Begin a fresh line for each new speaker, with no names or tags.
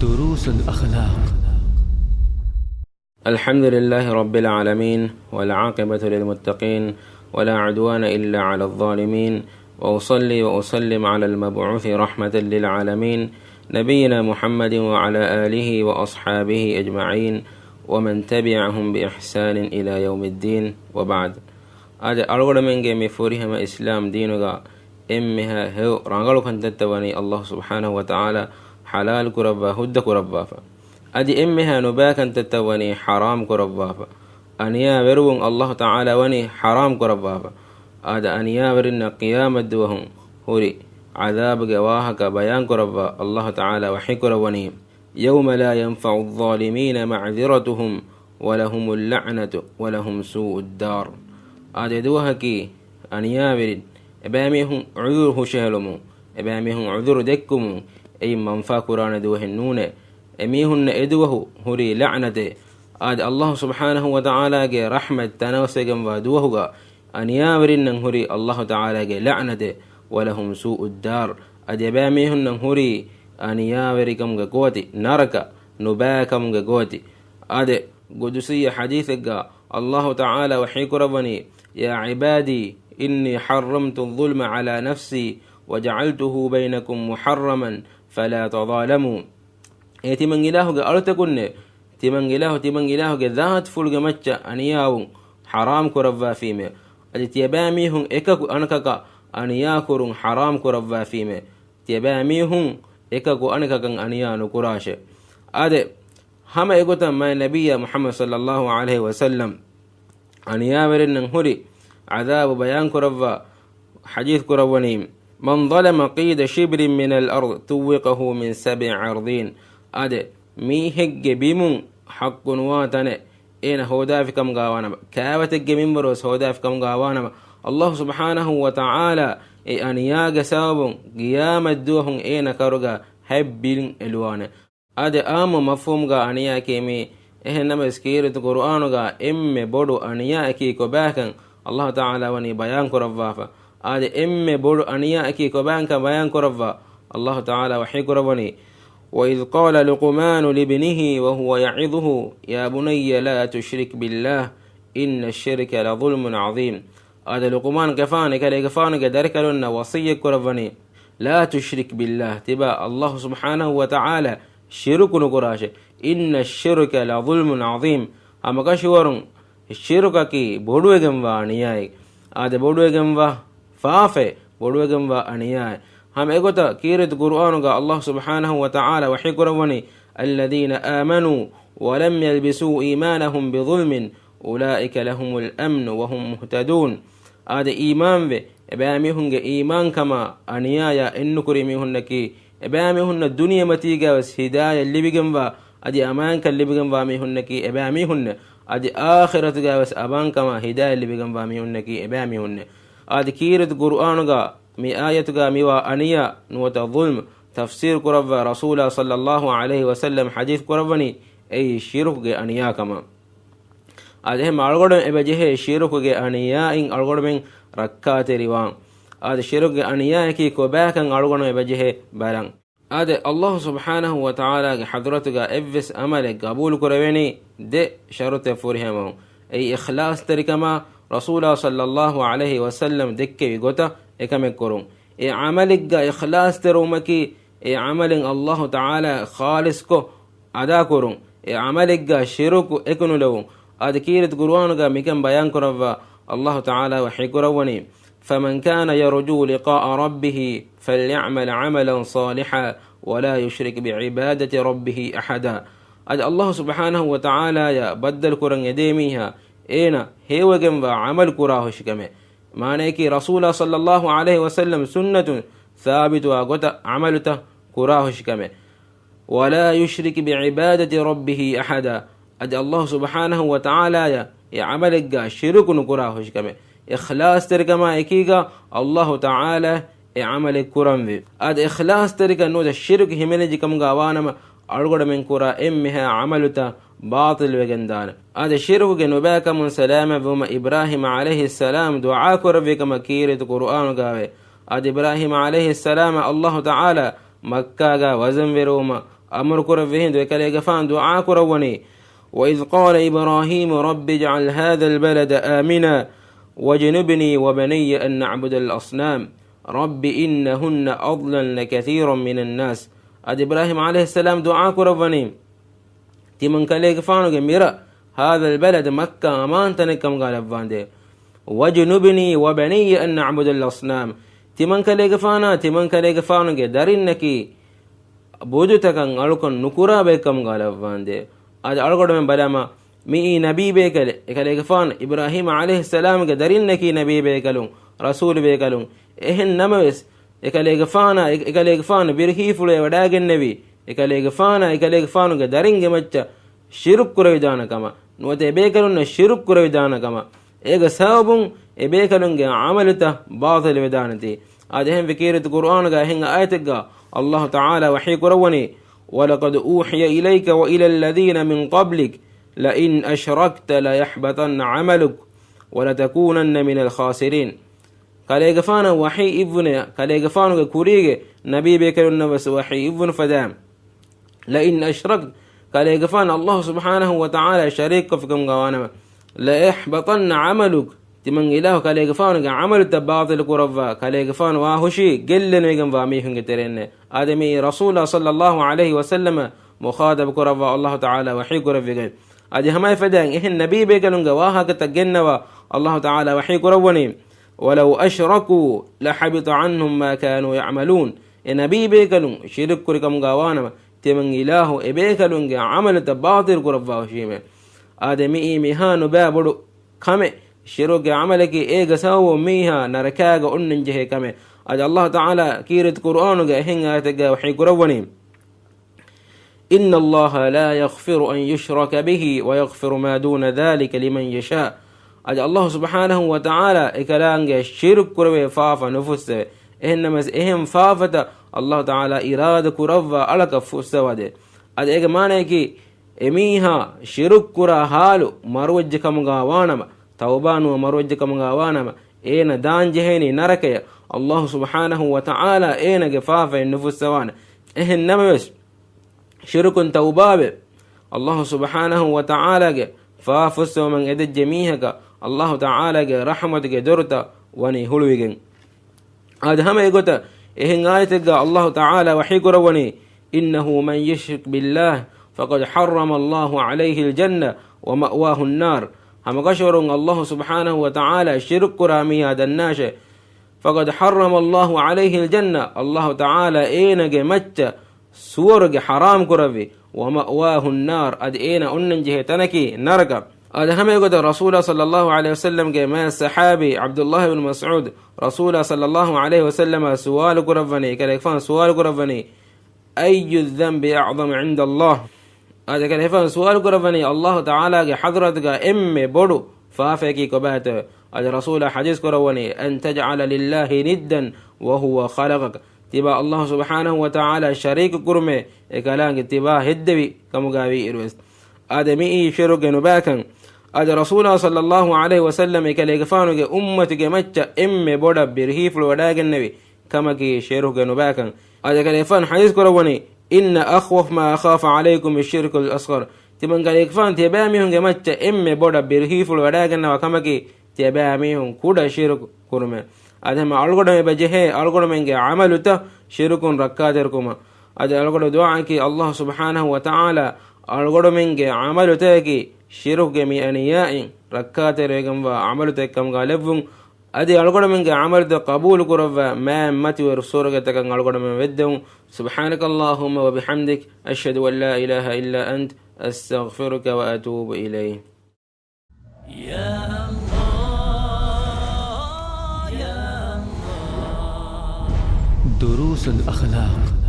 دروس الأخلاق.
الحمد لله رب العالمين والعاقبة للمتقين ولا عدوان إلا على الظالمين، وأصلي وأسلم على المبعوث رحمة للعالمين نبينا محمد وعلى آله وأصحابه أجمعين ومن تبعهم بإحسان إلى يوم الدين، وبعد. أرغل من جميع فورهم إسلام دينك إمها هو رانغلو كنت تتواني الله سبحانه وتعالى حلال كربا هد كربا إمها نباكا تتواني حرام كربا أنيا برون الله تعالى وني حرام كربا أنيا برن قيام الدوهم هوري عذاب جواهك بيان كربا الله تعالى وحي كرباني يوم لا ينفع الظالمين معذرتهم ولهم اللعنة ولهم سوء الدار. دوهكي أنيا برن إباميهم عذره شهلمو إباميهم عذر دكمو أي منفا قرآن دوه النون أميهن إدوه هري لعنته. الله سبحانه وتعالى جي رحمة تنوسجم ودوه أنيا برن هري الله تعالى جي لعنته ولهم سوء الدار. إباميهن هري أنيا بركم قوتي نرك نباكم قوتي. قدسية حديثك الله تعالى وحيك ربني يا عبادي إني حرمت الظلم على نفسي وجعلته بينكم محرما فلا تظالموا. تمن إله أرتكن تمن إله ذات فلق متى أنياو حرام كرفا فيما تيباميهم إكاكو أنكك أنياكر حرام كرفا فيما تيباميهم إكاكو أنكك أنيانو كراشه. هما إقوتا ما نبي محمد صلى الله عليه وسلم أنيامرن هري عذاب بيان كرفا حديث كرفانيم من ظلم قيد شبر من الأرض توقه من 7 أرضين. مي هج بيمون حق واتن إن هودا في كم غاوانا كاوتك من بروس هودا في كم غاوانا الله سبحانه وتعالى أن ياغ سابون قيام الدوهم إن كرغا هبين الوان. مفهوم غا أنيا كيمي إهنما سكيرة القرآن غا بودو أنيا كي كباكن الله تعالى وني بيان كرفافا بودو أنيا كي كباكن بيان كرفا الله تعالى وحي كرفني. وإذ قال لقمان لابنه وهو يعظه يا بني لا تشرك بالله إن الشرك لظلم عظيم. لقمان كفانك لكفانك درك لنا وصية كرفني لا تشرك بالله تبا الله سبحانه وتعالى شرك نقراشه إن الشرك لظلم عظيم. أما كشورن الشرك كي بودو جنوا نياي بودو جنوا فافه بودو جنوا أنياي. هم إقوتا كيرت قرآن الله سبحانه وتعالى وحي قروني الذين آمنوا ولم يلبسوا إيمانهم بظلم أولئك لهم الأمن وهم مهتدون. إيمان به إباميهن إيمان كما أنيايا إن كريميهن كي إباميهن الدنيا متيجا بس هداية اللي بجنبا أمان كاللي بجنبا ميهن كي إباميهن آخرة بس أبان كما هداية اللي بجنبا ميهن كي إباميهن. كيرت قرآن مي آية ميوا أنيا نوت الظلم تفسير كرب رسول صلى الله عليه وسلم حديث كربني أي شرك أنيا كما هم أرغدم إبجه شرك أنيا إن أرغدم ركعت روان شرك أنيا كي كباكن أرغدم إبجه بارن. الله سبحانه وتعالى حضرتك إفس أمل قبول كربني ده شرط فرهم أي إخلاص تركما رسول صلى الله عليه وسلم دكي بيقوتا إكمل كرون عملك إخلاص ترومكي عمل الله تعالى خالص كو أدا كرون عملك شرك إكنو لون كيرت قرآن مكان بيان كرفا الله تعالى وحي كروني فمن كان يرجو لقاء ربه فليعمل عملا صالحا ولا يشرك بعبادة ربه أحدا. الله سبحانه وتعالى يا بدل كرن يديميها إينا هيو جنبا عمل كراه شكمه معنى رسول صلى الله عليه وسلم سنة ثابت وقت عملته كراه شكمه ولا يشرك بعبادة ربه أحدا. الله سبحانه وتعالى يا عملك شرك كراه شكمه إخلاص تركما إكيغا الله تعالى عملك كرم في إخلاص ترك نوت الشرك همنجي كم غاوانا أرغد من كرا إمها عملته باطل وجندان. الشرك جنوباك من سلامة بما إبراهيم عليه السلام دعاء كرفك مكيرة قرآن قاوي. إبراهيم عليه السلام الله تعالى مكة وزن بروما أمر كرفهن دو كاليغفان دعاء كروني وإذ قال إبراهيم رب اجعل هذا البلد آمنا وجنبني وبني أن نعبد الأصنام رب إنهن أضللن كثيرا من الناس. أد إبراهيم عليه السلام دعاء كروني تمن كاليغفان ميرا هذا البلد مكة أمان تنكم قال أفاندي وجنبني وبني أن نعبد الأصنام تمن كاليغفان دارينكي بوجتكن ألكن نكورا بكم قال أفاندي أد ألقد من بلما مي نبي بيكل كاليغفان إبراهيم عليه السلام دارينكي نبي بيكلون رسول بيكلون إهن نموس كاليغفان برهيفل وداغن نبي كاليغفان دارينغ مچ شرك كرويدانكما نوته بيكلون شرك كرويدانكما إيغ سببون إبيكلون عملته باطل ودانتي أدهم فكيرة القرآن هن آيتك الله تعالى وحي كروني ولقد أوحي إليك وإلى الذين من قبلك لئن أشركت ليحبطن عملك ولتكونن من الخاسرين. كاليغفان وحي ابن كاليغفان كوريغ نبي بيكلون بس وحي ابن فدام لئن أشركت كاليغفان الله سبحانه وتعالى شريك فيكم غوانا ليحبطن عملك تمن إله كاليغفان عمل تباطل كرفا كاليغفان واهشي قلن ويغن فاميهن كترين آدمي رسول صلى الله عليه وسلم مخاطب كرفا الله تعالى وحي كرفا آدي هماي فدان إهن نبي بيكلن واها كتجنوا الله تعالى وحي كروني ولو أشركوا لحبط عنهم ما كانوا يعملون النبي بيكلن شرك كركم غوانا تمن إله إبيكلن عمل تباطل كرفا وشيمه آدمي ميهان بابلو كمه شروع عملك إيجا سو ميها نركاغ أننجه كمه أج الله تعالى كيرت قرآن هن آتجا وحي قروني إن الله لا يغفر أن يشرك به ويغفر ما دون ذلك لمن يشاء. أج الله سبحانه وتعالى إكلانج شرك كروي فافا نفسه إنما إهم فافة الله تعالى إرادة كرفا ألك فسوده أج إيجا مانيكي إميها شرك كرا حالو مروج كم غاوانما توبانو مروج كم غاوانما إين دان جهيني نركيا الله سبحانه وتعالى إين جفافة النفوس سوانا إهن نمس شرك توباب الله سبحانه وتعالى فافس من إد جميعك الله تعالى رحمتك درتا وني هلويجن هذا هم يقول إهن آيتك الله تعالى وحي كروني إنه من يشرك بالله فقد حرم الله عليه الجنة ومأواه النار. هم قشرون الله سبحانه وتعالى شرك رامي هذا الناس فقد حرم الله عليه الجنة الله تعالى إينج متى سورج حرام كربي ومأواه النار أد إينا أننجه تنكي نرقب. هذا هم يقول رسول صلى الله عليه وسلم ما الصحابي عبد الله بن مسعود رسول صلى الله عليه وسلم سؤال كربني كاليفان سؤال كربني أي الذنب أعظم عند الله. هذا كان يفهم سؤال كرفني الله تعالى حضرتك إم بدو فافكي كبات. هذا رسول حديث كروني أن تجعل لله ندا وهو خلقك تبا الله سبحانه وتعالى شريك كرمه كلام تبا هدبي كمغاوي إروس آدمي شرك نباكا. هذا رسول صلى الله عليه وسلم كاليغفانك أمتك متى إم بودا برهيف الوداق النبي كما كي شرك نباكا. هذا كان يفهم حديث كروني إن أخوف ما أخاف عليكم الشرك الأصغر تمن قال يكفان تباميهم جمعت إم بودا برهيف الوداعن وكمكي تباميهم كودا شرك كرمه. هذا ما ألقدم بجهه ألقدم إنك عملته شرك ركاتركما. هذا ألقدم دعاءك الله سبحانه وتعالى ألقدم إنك عملته كي شرك جميعنياء ركاتركم وعملته كم غالبهم. أدي ألقنا منك عملت قبول كرفا ما متى ورسولك تكن ألقنا من ودهم. سبحانك اللهم وبحمدك أشهد أن لا إله إلا أنت أستغفرك وأتوب إليه. يا الله يا الله. دروس الأخلاق